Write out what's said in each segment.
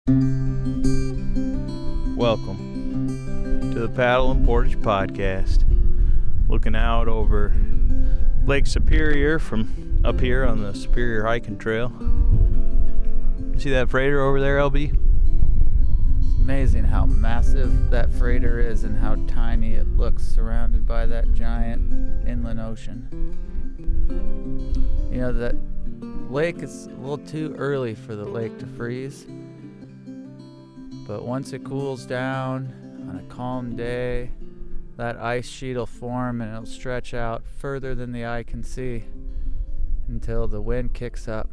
Welcome to the Paddle Portage Podcast. Looking out over Lake Superior from up here on the Superior Hiking Trail. See that freighter over there, LB? It's amazing how massive that freighter is and how tiny it looks surrounded by that giant inland ocean. You know, that lake is a little too early for the lake to freeze. But once it cools down on a calm day, that ice sheet will form and it'll stretch out further than the eye can see until the wind kicks up.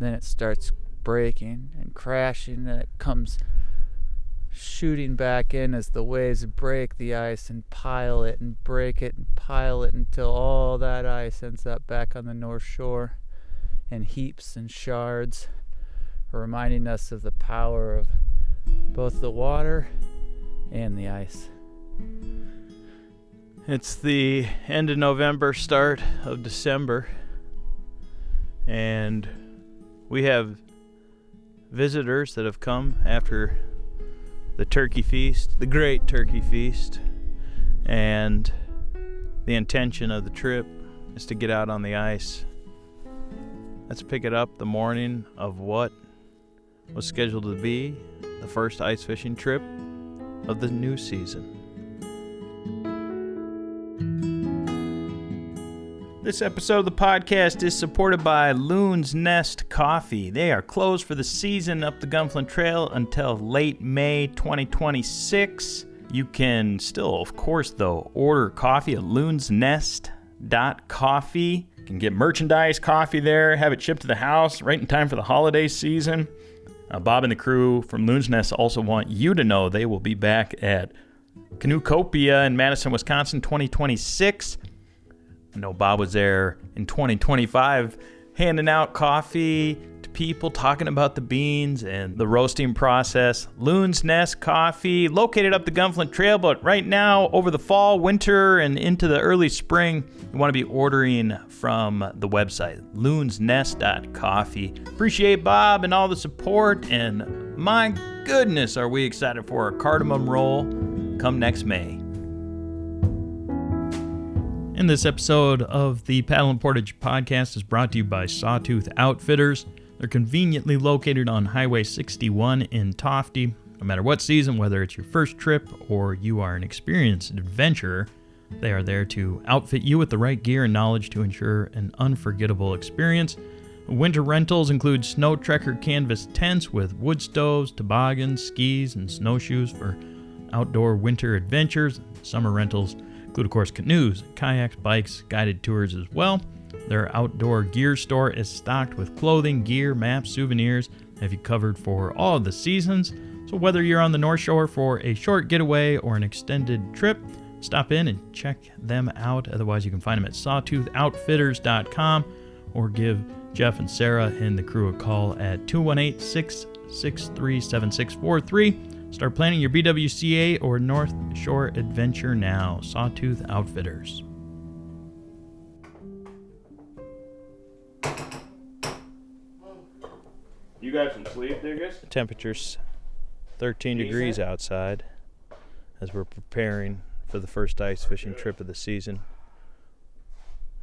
Then it starts breaking and crashing, and it comes shooting back in as the waves break the ice and pile it and break it and pile it until all that ice ends up back on the North Shore in heaps and shards, reminding us of the power of both the water and the ice. It's the end of November, start of December, and we have visitors that have come after the turkey feast, the great turkey feast, and the intention of the trip is to get out on the ice. Let's pick it up the morning of what was scheduled to be the first ice fishing trip of the new season. This episode of the podcast is supported by Loon's Nest Coffee. They are closed for the season up the Gunflint Trail until late May 2026. You can still, of course, though, order coffee at loonsnest.coffee. You can get merchandise coffee there, have it shipped to the house right in time for the holiday season. Bob and the crew from Loon's Nest also want you to know they will be back at Canoecopia in Madison, Wisconsin, 2026. I know Bob was there in 2025 handing out coffee to people, talking about the beans and the roasting process. Loon's Nest Coffee, located up the Gunflint Trail, but right now, over the fall, winter, and into the early spring, you want to be ordering from the website, loonsnest.coffee. Appreciate Bob and all the support, and my goodness, are we excited for our cardamom roll come next May. And this episode of the Paddle Portage Podcast is brought to you by Sawtooth Outfitters. They're conveniently located on Highway 61 in Tofty. No matter what season, whether it's your first trip or you are an experienced adventurer, they are there to outfit you with the right gear and knowledge to ensure an unforgettable experience. Winter rentals include snow trekker canvas tents with wood stoves, toboggans, skis, and snowshoes for outdoor winter adventures. Summer rentals include, of course, canoes, kayaks, bikes, guided tours as well. Their outdoor gear store is stocked with clothing, gear, maps, souvenirs, have you covered for all of the seasons. So whether you're on the North Shore for a short getaway or an extended trip, stop in and check them out. Otherwise, you can find them at sawtoothoutfitters.com or give Jeff and Sarah and the crew a call at 218-663-7643. Start planning your BWCA or North Shore adventure now. Sawtooth Outfitters. You got some sleep, Dickes? The temperature's 13 degrees outside as we're preparing for the first ice fishing trip of the season.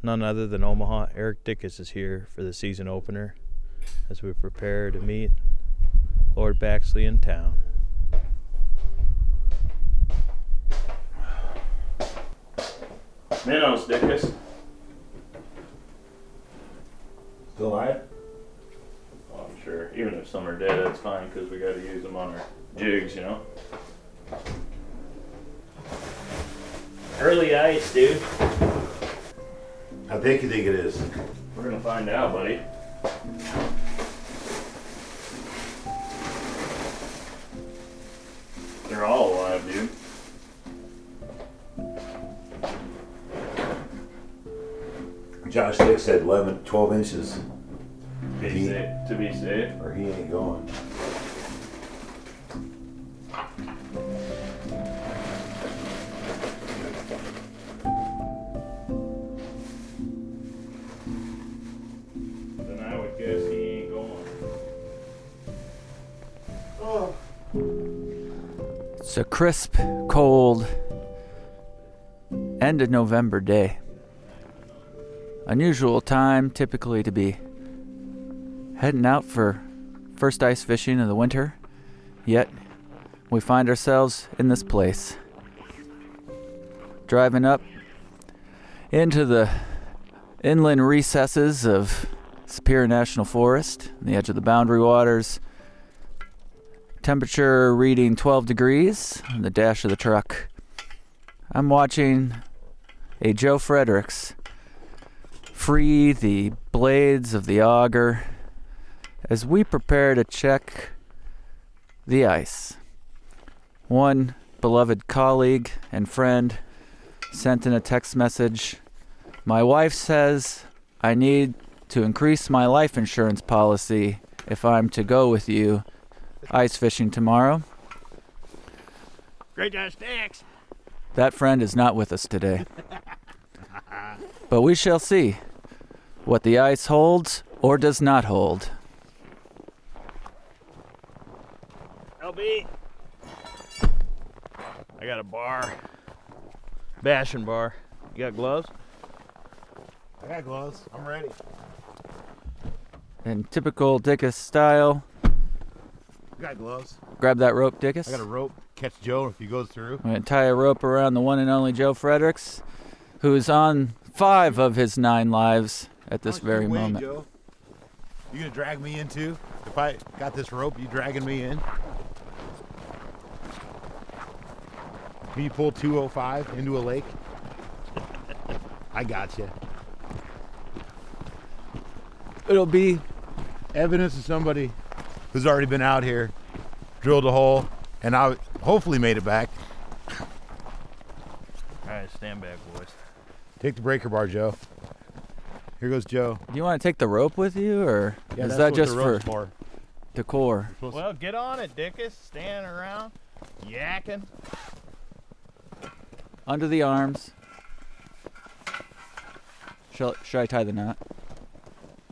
None other than Omaha. Erik Dickes is here for the season opener as we prepare to meet Lord Baxley in town. Minnows, Dickes. Still alive? Oh, I'm sure. Even if some are dead, that's fine because we got to use them on our jigs, you know? Early ice, dude. How big do you think it is? We're going to find out, buddy. They're all alive, dude. Josh Dick said 12 inches. To be safe. Or he ain't going. Then I would guess he ain't going. It's a crisp, cold, end of November day. Unusual time typically to be heading out for first ice fishing of the winter, yet we find ourselves in this place. Driving up into the inland recesses of Superior National Forest, on the edge of the Boundary Waters. Temperature reading 12 degrees on the dash of the truck. I'm watching a Joe Fredericks free the blades of the auger as we prepare to check the ice. One beloved colleague and friend sent in a text message. My wife says I need to increase my life insurance policy if I'm to go with you ice fishing tomorrow. Great Josh Dickes. That friend is not with us today. But we shall see what the ice holds or does not hold. LB. I got a bar. Bashing bar. You got gloves? I got gloves. I'm ready. In typical Dickes style, I got gloves. grab that rope, Dickes. I got a rope. Catch Joe if he goes through. I'm going to tie a rope around the one and only Joe Fredericks, who's on 5 of his 9 lives at this very moment. Joe? You gonna drag me in too? If I got this rope, you dragging me in? Can you pull 205 into a lake? I got you. It'll be Evidence of somebody who's already been out here, drilled a hole, and I hopefully made it back. All right, stand back, boys. Take the breaker bar, Joe. Here goes Joe. Do you want to take the rope with you, or Yeah, is that's that what just the for rope's for. decor? Well, get on it, Dickes. Standing around, yakking. Under the arms. Should I tie the knot?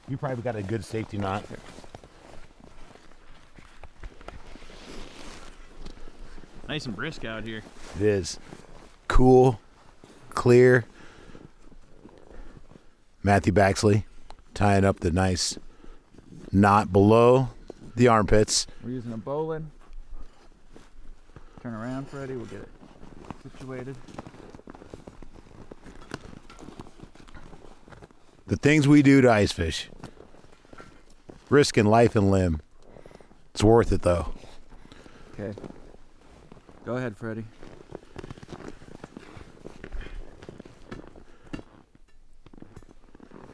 You probably got a good safety knot. Nice and brisk out here. It is cool, clear. Matthew Baxley tying up the nice knot below the armpits. We're using a bowline. Turn around, Freddie. We'll get it situated. The things we do to ice fish. Risking life and limb. It's worth it though. Okay. Go ahead, Freddie.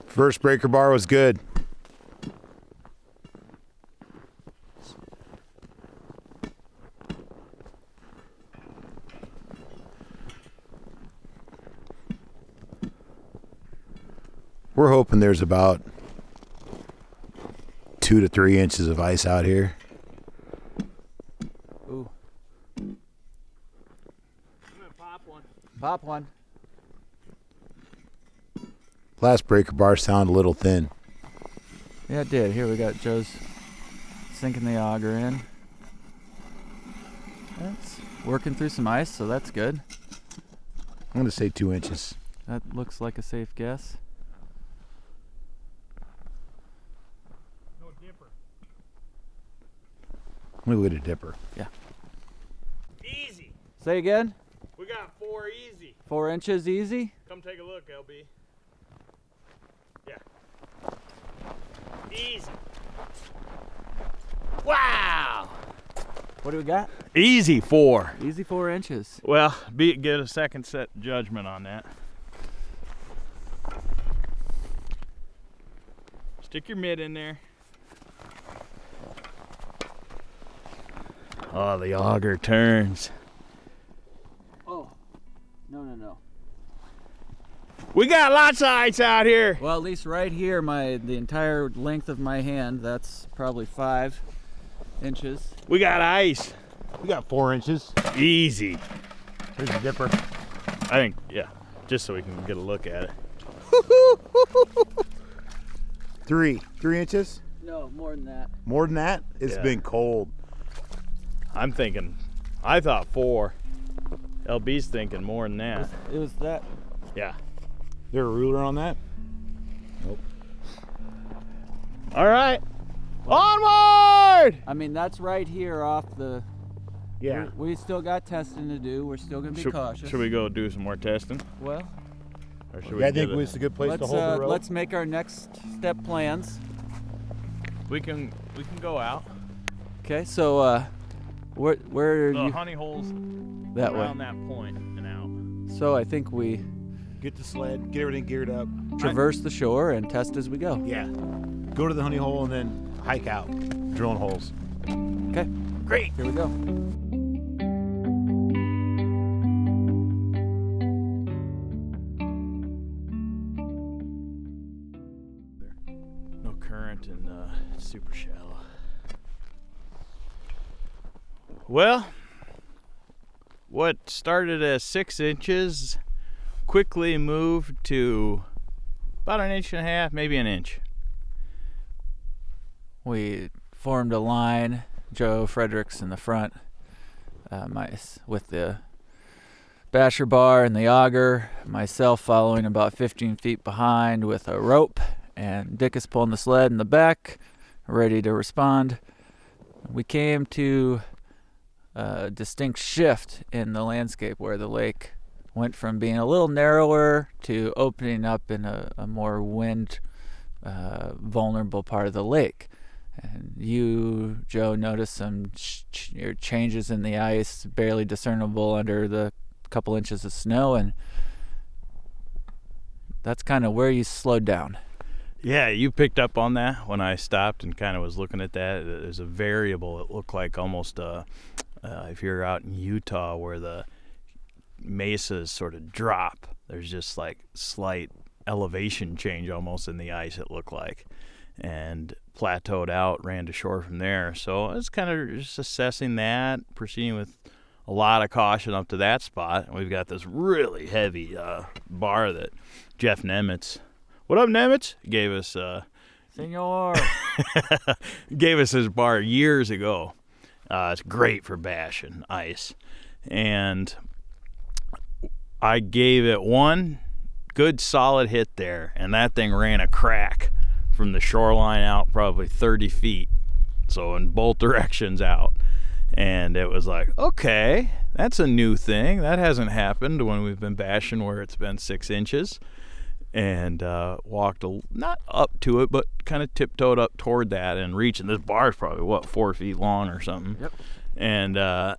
First breaker bar was good. We're hoping there's about 2 to 3 inches of ice out here. Ooh. I'm gonna pop one. Pop one. Last breaker bar sounded a little thin. Yeah, it did. Here we got Joe's sinking the auger in. That's working through some ice, so that's good. I'm going to say 2 inches. That looks like a safe guess. No dipper. Let me look at a dipper. Easy. Say again? We got 4 easy. 4 inches easy? Come take a look, LB. Yeah. Easy. Wow. What do we got? Easy 4. Easy 4 inches. Well, get a second set judgment on that. Stick your mitt in there. Oh, the auger turns. Oh. No. We got lots of ice out here. Well, at least right here, the entire length of my hand, that's probably 5 inches. We got ice. We got 4 inches. Easy. Here's the dipper. I think, yeah, just so we can get a look at it. 3 inches? No, more than that. More than that? It's Yeah. been cold. I thought 4. LB's thinking more than that. It was that. Yeah. There a ruler on that? Nope. All right. Onward! I mean, that's right here off the. Yeah. We still got testing to do. We're still gonna be cautious. Should we go do some more testing? Well, Or should Yeah, I think it's a good place to hold the rope. let's make our next step plans. We can go out. Okay, so where are The you? honey holes That way. around that point and out. So I think we Get the sled, get everything geared up. traverse the shore and test as we go. Yeah. Go to the honey hole and then hike out, drilling holes. Okay, Great. here we go. No current and super shallow. Well, what started as 6 inches quickly moved to about 1.5 inches, maybe 1 inch. We formed a line. Joe Fredericks in the front, with the basher bar and the auger. Myself following about 15 feet behind with a rope, and Dickes pulling the sled in the back, ready to respond. We came to a distinct shift in the landscape where the lake went from being a little narrower to opening up in a more wind vulnerable part of the lake. And you, Joe, noticed some changes in the ice, barely discernible under the couple inches of snow, and that's kind of where you slowed down. Yeah, you picked up on that when I stopped and kind of was looking at that. There's a variable. It looked like almost if you're out in Utah where the mesas sort of drop, there's just like slight elevation change almost in the ice, it looked like, and plateaued out, ran to shore from there. So I was kind of just assessing that, proceeding with a lot of caution up to that spot. And we've got this really heavy bar that Jeff Nemitz, what up Nemitz, gave us Senor. gave us his bar years ago. It's great for bashing ice. And I gave it one good solid hit there, and that thing ran a crack from the shoreline out probably 30 feet. So in both directions out. And it was like, okay, that's a new thing. That hasn't happened when we've been bashing where it's been 6 inches. And walked not up to it, but kind of tiptoed up toward that and reached. And this bar is probably 4 feet long or something. Yep. And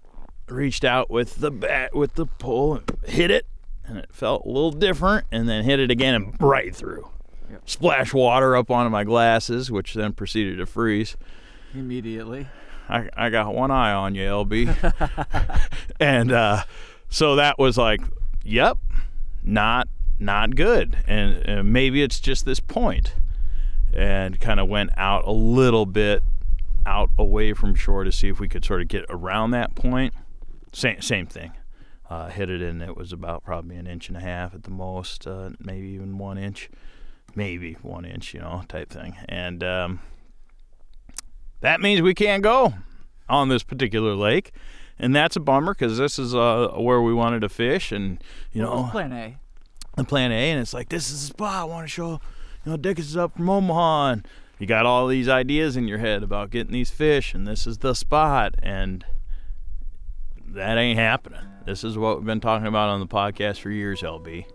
reached out with the pull, and hit it, and it felt a little different. And then hit it again and right through. Yep. Splashed water up onto my glasses, which then proceeded to freeze. Immediately. I got one eye on you, LB. And so that was like, yep, not good. And maybe it's just this point. And kind of went out a little bit out away from shore to see if we could sort of get around that point. Same thing. Hit it, and it was about probably 1.5 inches at the most, maybe even 1 inch. Maybe 1 inch, type thing. And that means we can't go on this particular lake. And that's a bummer because this is where we wanted to fish. And, Plan A. And plan A. And it's like, this is the spot I want to show. Dickes is up from Omaha. And you got all these ideas in your head about getting these fish. And this is the spot. And that ain't happening. This is what we've been talking about on the podcast for years, LB.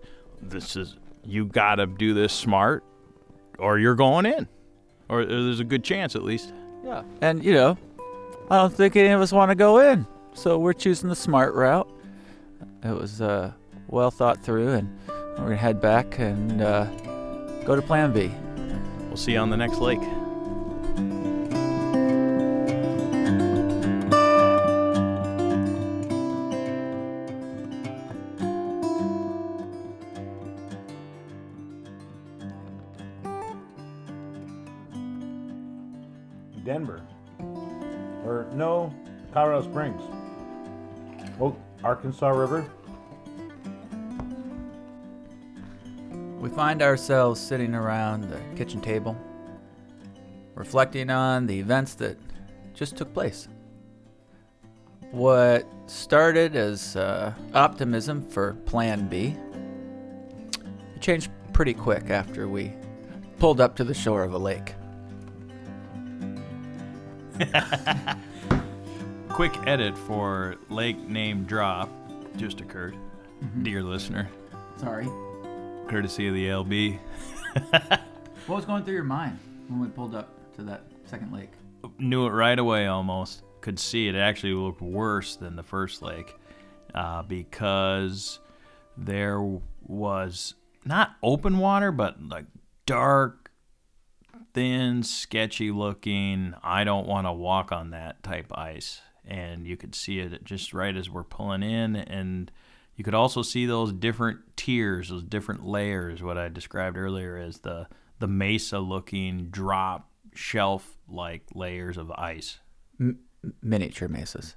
You got to do this smart or you're going in. Or there's a good chance, at least. Yeah. And, I don't think any of us want to go in. So we're choosing the smart route. It was well thought through, and we're going to head back and go to Plan B. We'll see you on the next lake. Denver. Or no, Colorado Springs. Oh, Arkansas River. We find ourselves sitting around the kitchen table, reflecting on the events that just took place. What started as optimism for Plan B, it changed pretty quick after we pulled up to the shore of a lake. Quick edit for lake name drop just occurred, dear listener. Sorry. Courtesy of the LB. What was going through your mind when we pulled up to that second lake? Knew it right away almost. Could see it actually looked worse than the first lake because there was not open water, but like dark, thin, sketchy looking. I don't want to walk on that type ice. And you could see it just right as we're pulling in. And you could also see those different tiers, those different layers, what I described earlier as the mesa-looking drop shelf-like layers of ice. Miniature mesas.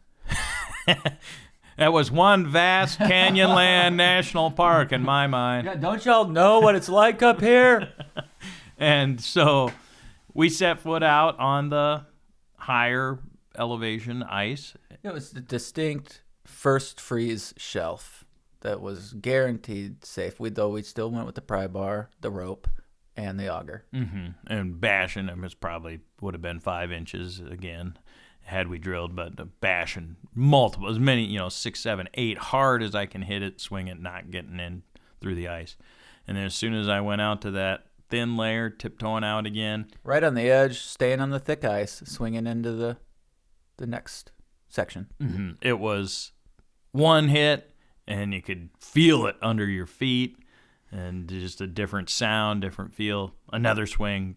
That was one vast Canyonland National Park in my mind. Yeah, don't y'all know what it's like up here? And so we set foot out on the higher elevation ice. It was the distinct first freeze shelf that was guaranteed safe. Though we still went with the pry bar, the rope, and the auger. Mm-hmm. And bashing them would have been 5 inches again had we drilled, but bashing multiple, as many, 6, 7, 8, hard as I can hit it, swing it, not getting in through the ice. And then as soon as I went out to that thin layer, tiptoeing out again. Right on the edge, staying on the thick ice, swinging into the next section. Mm-hmm. It was one hit, and you could feel it under your feet, and just a different sound, different feel. Another swing,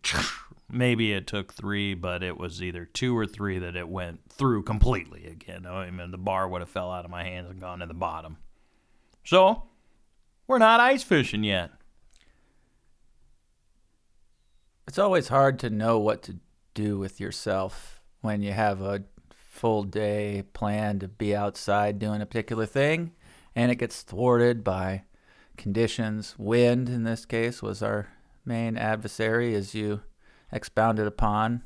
maybe it took 3, but it was either 2 or 3 that it went through completely again. I mean, the bar would have fell out of my hands and gone to the bottom. So, we're not ice fishing yet. It's always hard to know what to do with yourself when you have a full day planned to be outside doing a particular thing, and it gets thwarted by conditions. Wind, in this case, was our main adversary, as you expounded upon,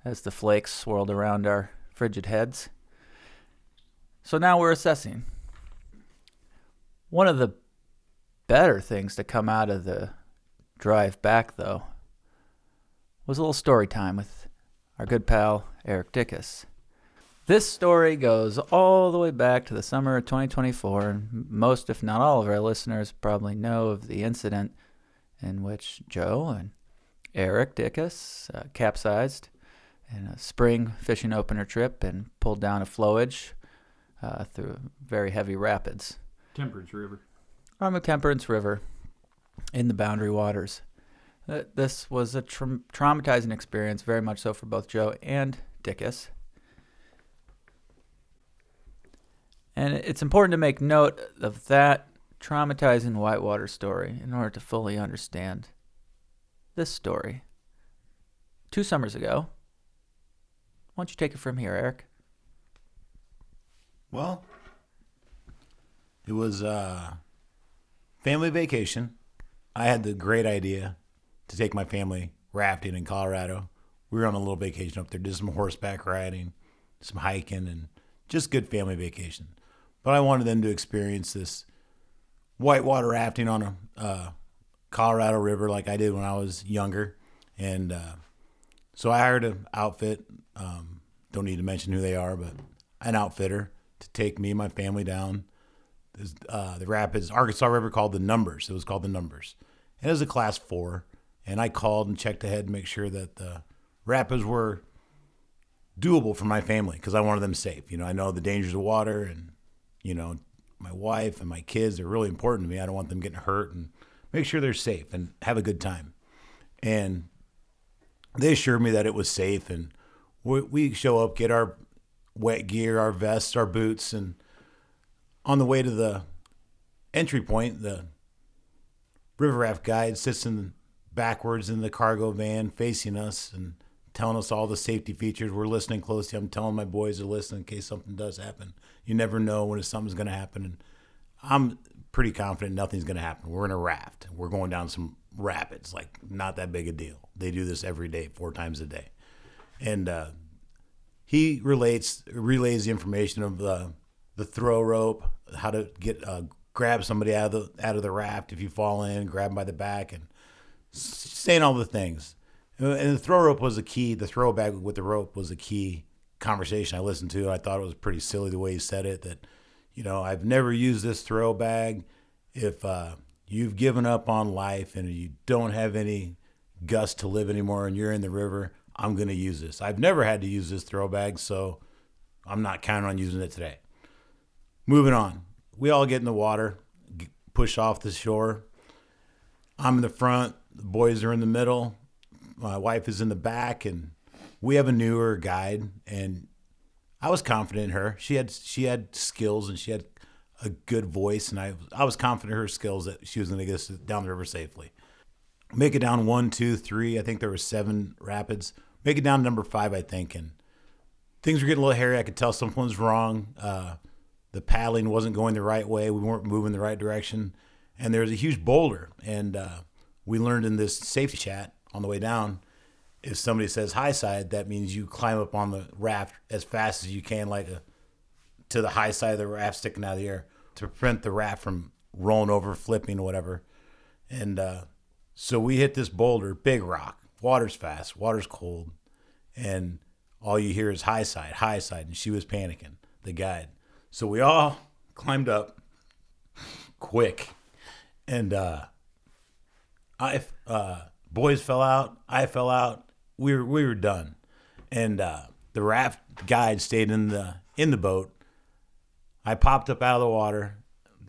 as the flakes swirled around our frigid heads. So now we're assessing. One of the better things to come out of the drive back, though, was a little story time with our good pal, Erik Dickes. This story goes all the way back to the summer of 2024, and most, if not all, of our listeners probably know of the incident in which Joe and Erik Dickes capsized in a spring fishing opener trip and pulled down a flowage through very heavy rapids. Temperance River. On the Temperance River in the Boundary Waters. This was a traumatizing experience, very much so for both Joe and Dickes. And it's important to make note of that traumatizing whitewater story in order to fully understand this story. 2 summers ago. Why don't you take it from here, Erik? Well, it was family vacation. I had the great idea to take my family rafting in Colorado. We were on a little vacation up there, did some horseback riding, some hiking, and just good family vacation. But I wanted them to experience this whitewater rafting on a Colorado River like I did when I was younger. And so I hired an outfit, don't need to mention who they are, but an outfitter to take me and my family down the rapids, Arkansas River called the Numbers. It was called the Numbers. And it was a class 4. And I called and checked ahead to make sure that the rapids were doable for my family because I wanted them safe. I know the dangers of water and, my wife and my kids are really important to me. I don't want them getting hurt, and make sure they're safe and have a good time. And they assured me that it was safe. And we show up, get our wet gear, our vests, our boots. And on the way to the entry point, the river raft guide sits backwards in the cargo van facing us and telling us all the safety features. We're listening closely. I'm telling my boys to listen in case something does happen. You never know when something's going to happen. And I'm pretty confident nothing's going to happen. We're in a raft. We're going down some rapids, like not that big a deal. They do this every day, 4 times a day. And he relays the information of the throw rope, how to get grab somebody out of the raft if you fall in, grab them by the back, and saying all the things. And the throw rope was a key. The throw bag with the rope was a key conversation I listened to. I thought it was pretty silly the way he said it, that, I've never used this throw bag. If you've given up on life and you don't have any gust to live anymore and you're in the river, I'm going to use this. I've never had to use this throw bag, so I'm not counting on using it today. Moving on. We all get in the water, push off the shore. I'm in the front. The boys are in the middle. My wife is in the back, and we have a newer guide, and I was confident in her. She had skills, and she had a good voice, and I was confident in her skills that she was going to get us down the river safely. Make it down 1, 2, 3. I think there were 7 rapids. Make it down to number 5, I think, and things were getting a little hairy. I could tell something was wrong. The paddling wasn't going the right way. We weren't moving the right direction, and there was a huge boulder, and we learned in this safety chat on the way down, if somebody says high side, that means you climb up on the raft as fast as you can, to the high side of the raft sticking out of the air, to prevent the raft from rolling over, flipping, or whatever. And so we hit this boulder, big rock. Water's fast, water's cold, and all you hear is high side, and she was panicking, the guide. So we all climbed up quick, and boys fell out, I fell out. We were done, and the raft guide stayed in the boat. I popped up out of the water.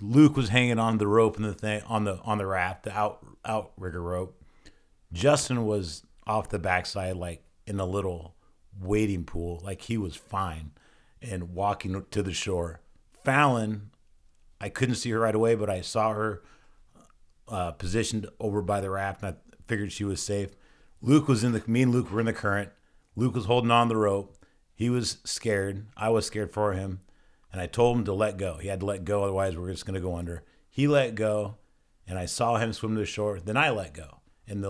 Luke was hanging on the rope and the thing on the raft, the outrigger rope. Justin was off the backside, in a little wading pool, he was fine, and walking to the shore. Fallon, I couldn't see her right away, but I saw her positioned over by the raft, and I figured she was safe. Me and Luke were in the current. Luke was holding on the rope. He was scared. I was scared for him, and I told him to let go. He had to let go, otherwise we're just going to go under. He let go, and I saw him swim to the shore. Then I let go, and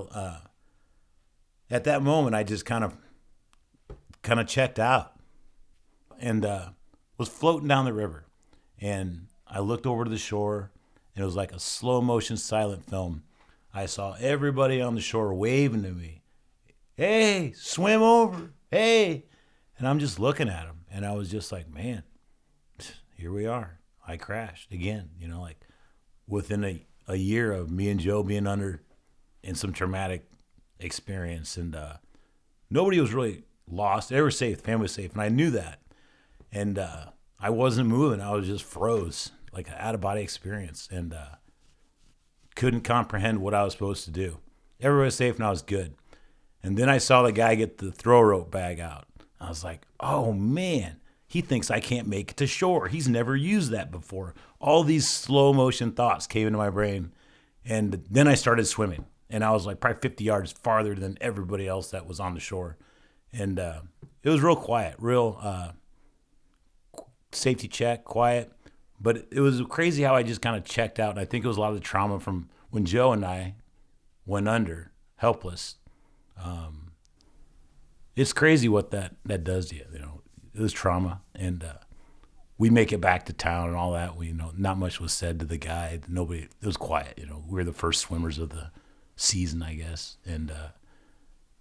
at that moment, I just kind of checked out, and was floating down the river. And I looked over to the shore, and it was like a slow motion silent film. I saw everybody on the shore waving to me. Hey, swim over. Hey. And I'm just looking at them. And I was just like, man, here we are. I crashed again, within a year of me and Joe being under in some traumatic experience. And nobody was really lost. They were safe. The family was safe. And I knew that. And I wasn't moving. I was just froze, like an out-of-body experience. And couldn't comprehend what I was supposed to do. Everybody was safe, and I was good. And then I saw the guy get the throw rope bag out. I was like, oh, man, he thinks I can't make it to shore. He's never used that before. All these slow-motion thoughts came into my brain. And then I started swimming. And I was probably 50 yards farther than everybody else that was on the shore. And it was real quiet, real safety check, quiet. But it was crazy how I just kind of checked out. And I think it was a lot of the trauma from when Joe and I went under, helpless. It's crazy what that does to you. It was trauma. And we make it back to town and all that. Not much was said to the guide. It was quiet. We were the first swimmers of the season, I guess. And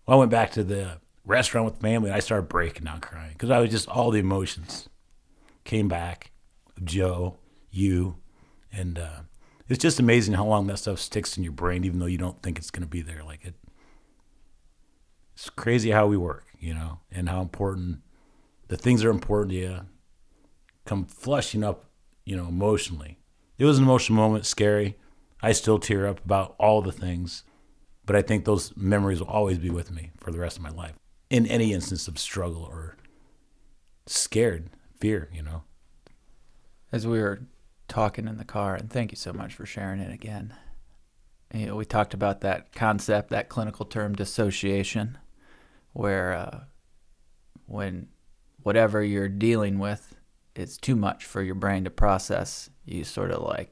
I went back to the restaurant with the family, and I started breaking down crying because I was just, all the emotions came back. Joe, you, and it's just amazing how long that stuff sticks in your brain, even though you don't think it's going to be there. It's crazy how we work, and how important the things that are important to you come flushing up, emotionally. It was an emotional moment, scary. I still tear up about all the things, but I think those memories will always be with me for the rest of my life. In any instance of struggle or fear. As we were talking in the car, and thank you so much for sharing it again, we talked about that concept, that clinical term, dissociation, where when whatever you're dealing with is too much for your brain to process, you sort of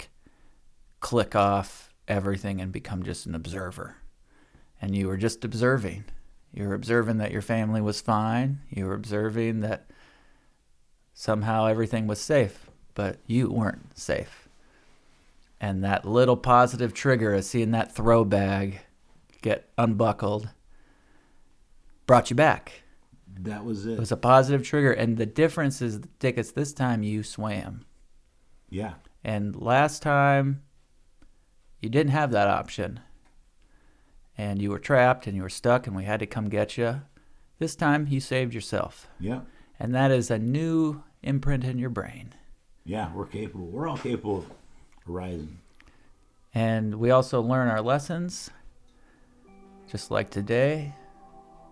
click off everything and become just an observer. And you were just observing. You were observing that your family was fine. You were observing that somehow everything was safe, but you weren't safe. And that little positive trigger of seeing that throw bag get unbuckled brought you back. That was it. It was a positive trigger. And the difference is, Dickes, this time you swam. Yeah. And last time, you didn't have that option. And you were trapped and you were stuck and we had to come get you. This time, you saved yourself. Yeah. And that is a new imprint in your brain. Yeah, we're capable. We're all capable of rising. And we also learn our lessons. Just like today,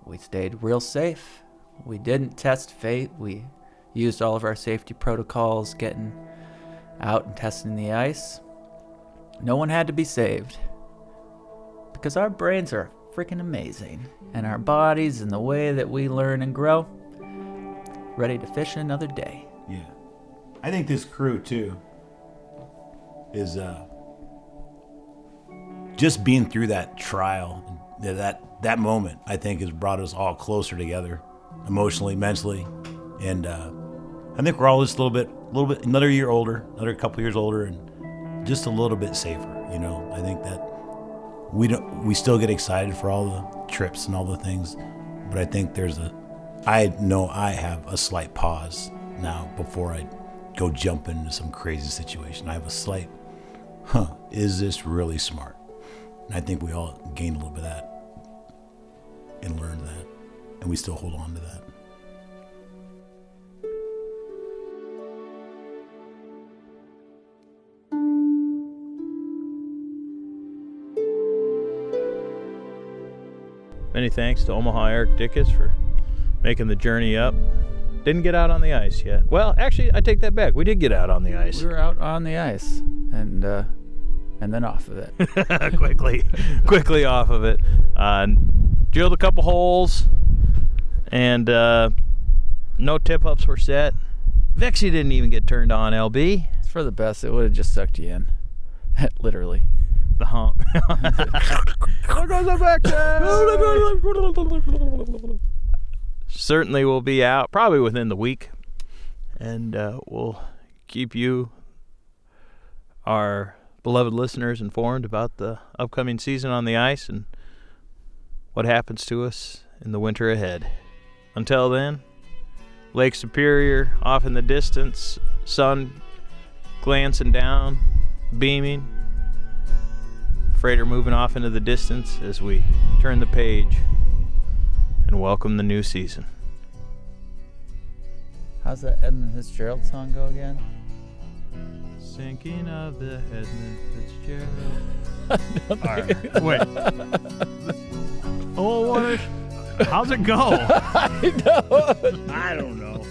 we stayed real safe. We didn't test fate. We used all of our safety protocols, getting out and testing the ice. No one had to be saved. Because our brains are freaking amazing. And our bodies and the way that we learn and grow, ready to fish another day. Yeah. I think this crew, too, is just being through that trial, that moment, I think, has brought us all closer together, emotionally, mentally. And I think we're all just a little bit, another year older, another couple years older, and just a little bit safer, you know. I think that we still get excited for all the trips and all the things, but I think I know I have a slight pause now before I go jump into some crazy situation. I have a slight, is this really smart? And I think we all gained a little bit of that and learned that, and we still hold on to that. Many thanks to Omaha Erik Dickes for making the journey up. Didn't get out on the ice yet. Well, actually, I take that back. We did get out on the ice. We were out on the ice and then off of it. quickly off of it. Drilled a couple holes, and no tip-ups were set. Vexy didn't even get turned on, LB. It's for the best. It would have just sucked you in. Literally. The hump. There goes the Vexy! Certainly will be out probably within the week, and we'll keep you, our beloved listeners, informed about the upcoming season on the ice and what happens to us in the winter ahead. Until then, Lake Superior off in the distance, sun glancing down, beaming, freighter moving off into the distance as we turn the page and welcome the new season. How's that Edmund Fitzgerald song go again? Sinking of the Edmund Fitzgerald. All right, wait. Oh, what? How's it go? I know. I don't know.